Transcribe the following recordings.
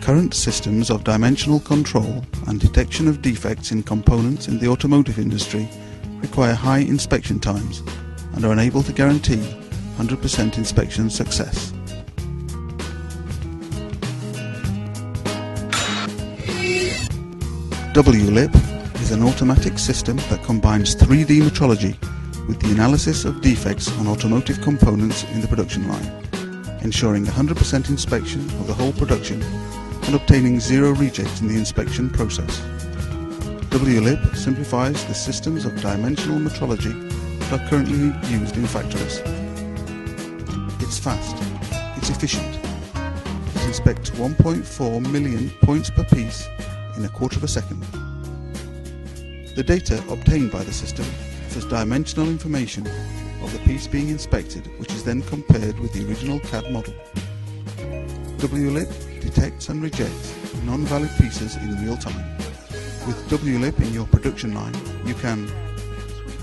Current systems of dimensional control and detection of defects in components in the automotive industry require high inspection times and are unable to guarantee 100% inspection success. WLIP is an automatic system that combines 3D metrology with the analysis of defects on automotive components in the production line, ensuring 100% inspection of the whole production and obtaining zero rejects in the inspection process. WLIP simplifies the systems of dimensional metrology that are currently used in factories. It's fast, it's efficient, it inspects 1.4 million points per piece in a quarter of a second. The data obtained by the system offers dimensional information of the piece being inspected, which is then compared with the original CAD model. WLIP detects and rejects non-valid pieces in real time. With WLIP in your production line, you can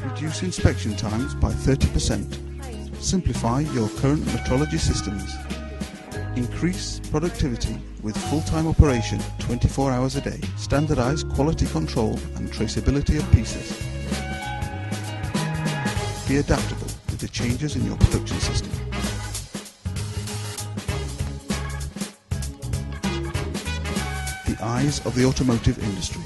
reduce inspection times by 30%, simplify your current metrology systems, increase productivity with full-time operation 24 hours a day, standardize quality control and traceability of pieces. Be adaptable to the changes in your production system. The eyes of the automotive industry.